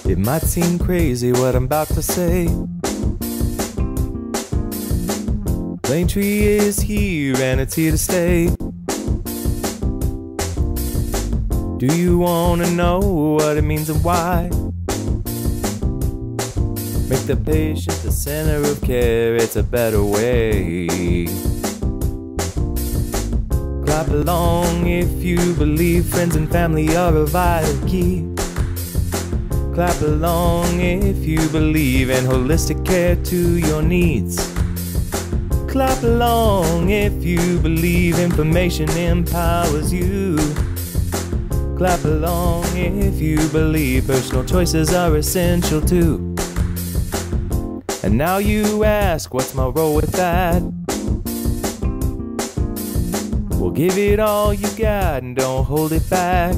It might seem crazy what I'm about to say. Plaintree is here and it's here to stay. Do you want to know what it means and why? Make the patient the center of care, it's a better way. Clap along if you believe friends and family are a vital key. Clap along if you believe in holistic care to your needs. Clap along if you believe information empowers you. Clap along if you believe personal choices are essential too. And now you ask, what's my role with that? Well, give it all you got and don't hold it back.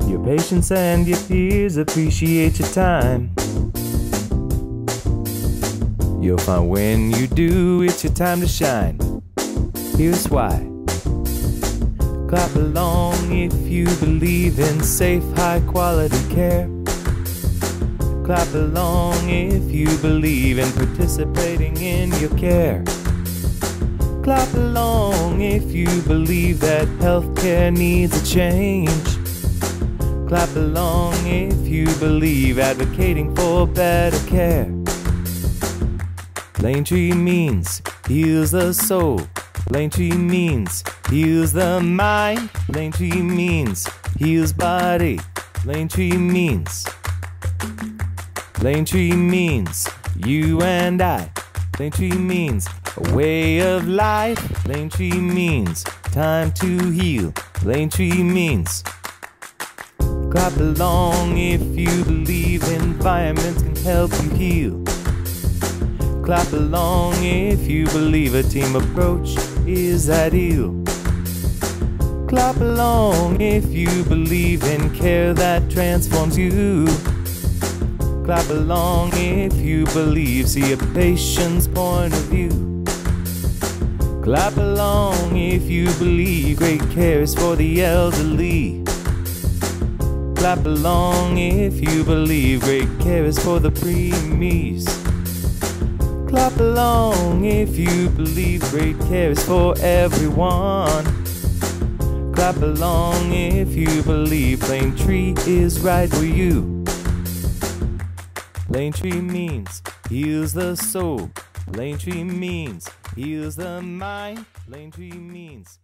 Your patients and your peers appreciate your time. You'll find when you do, it's your time to shine. Here's why. Clap along if you believe in safe, high-quality care. Clap along if you believe in participating in your care. Clap along if you believe that healthcare needs a change. Clap along if you believe advocating for better care. Plaintree means heals the soul. Plaintree means heals the mind. Plaintree means heals body. Plaintree means you and I. Plaintree means a way of life. Plaintree means time to heal. Plaintree means clap along if you believe environments can help you heal. Clap along if you believe a team approach is ideal. Clap along if you believe in care that transforms you. Clap along if you believe, see a patient's point of view. Clap along if you believe great care is for the elderly. Clap along if you believe great care is for the preemies. Clap along if you believe great care is for everyone. Clap along if you believe Plaintree is right for you. Plaintree means heals the soul. Plaintree means heals the mind. Plaintree means